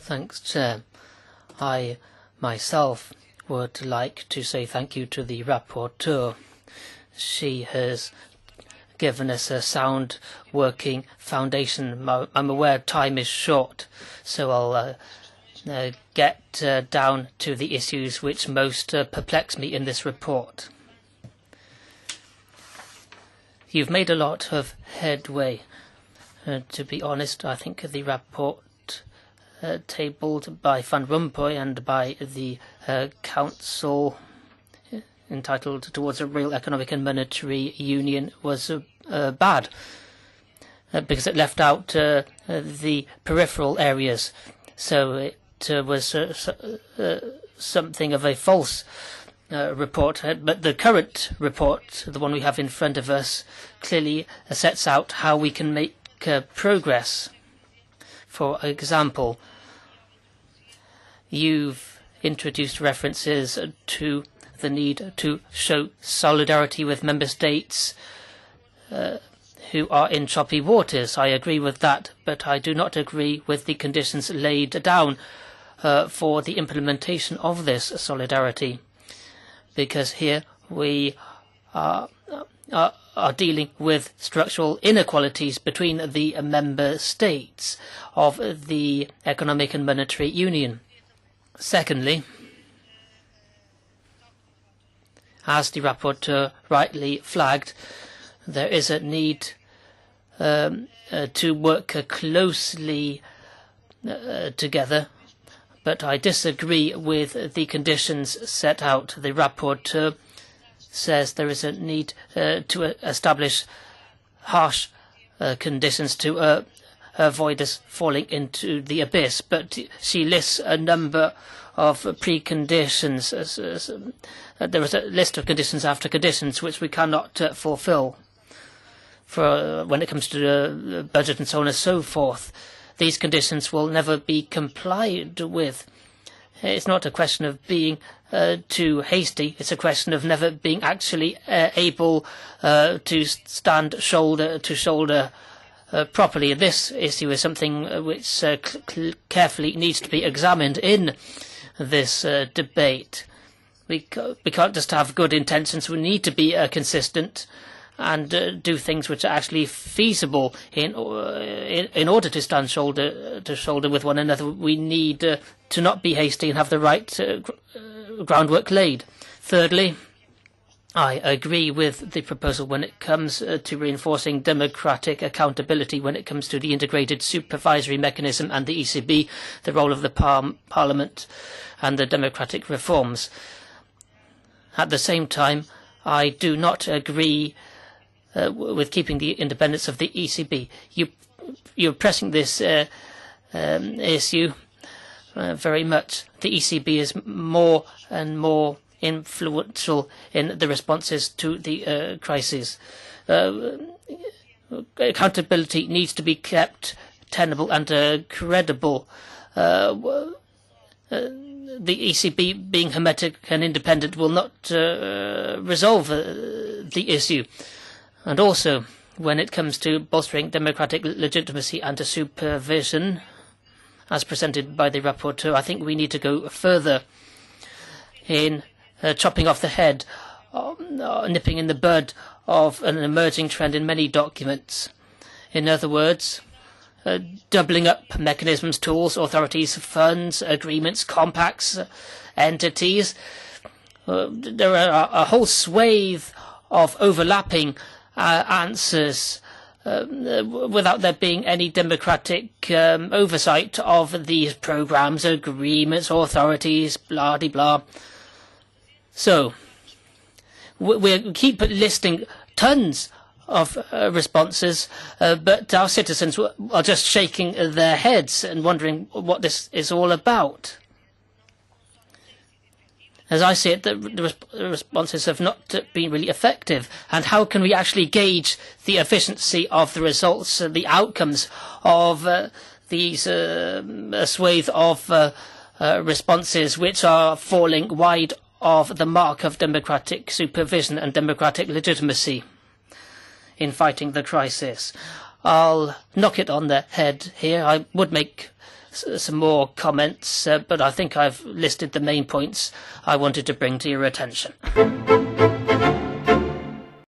Thanks, Chair. I myself would like to say thank you to the rapporteur. She has given us a sound working foundation. I'm aware time is short, so I'll get down to the issues which most perplex me in this report. You've made a lot of headway. To be honest, I think the report tabled by Van Rompuy and by the Council entitled Towards a Real Economic and Monetary Union was bad because it left out the peripheral areas. So it was something of a false report. But the current report, the one we have in front of us, clearly sets out how we can make progress. For example, you've introduced references to the need to show solidarity with member states who are in choppy waters. I agree with that, but I do not agree with the conditions laid down for the implementation of this solidarity, because here we are dealing with structural inequalities between the member states of the Economic and Monetary Union. Secondly, as the rapporteur rightly flagged, there is a need to work closely together, but I disagree with the conditions set out. The rapporteur says there is a need to establish harsh conditions to avoid us falling into the abyss, but she lists a number of preconditions. There is a list of conditions after conditions which we cannot fulfill. For when it comes to the budget and so on and so forth, these conditions will never be complied with. It's not a question of being too hasty. It's a question of never being actually able to stand shoulder to shoulder properly. This issue is something which carefully needs to be examined in this debate. We can't just have good intentions. We need to be consistent and do things which are actually feasible in order to stand shoulder to shoulder with one another. We need to not be hasty and have the right groundwork laid. Thirdly, I agree with the proposal when it comes to reinforcing democratic accountability when it comes to the integrated supervisory mechanism and the ECB, the role of the Parliament and the democratic reforms. At the same time, I do not agree with keeping the independence of the ECB. You're pressing this issue very much. The ECB is more and more influential in the responses to the crisis. Accountability needs to be kept tenable and credible. The ECB being hermetic and independent will not resolve the issue. And also, when it comes to bolstering democratic legitimacy and supervision, as presented by the rapporteur, I think we need to go further in chopping off the head, nipping in the bud of an emerging trend in many documents. In other words, doubling up mechanisms, tools, authorities, funds, agreements, compacts, entities. There are a whole swathe of overlapping answers without there being any democratic oversight of these programs, agreements, authorities, blah-de-blah. So we keep listing tons of responses, but our citizens are just shaking their heads and wondering what this is all about. As I see it, the responses have not been really effective. And how can we actually gauge the efficiency of the results, the outcomes of these swathe of responses which are falling wide of the mark of democratic supervision and democratic legitimacy in fighting the crisis? I'll knock it on the head here. I would make some more comments, but I think I've listed the main points I wanted to bring to your attention.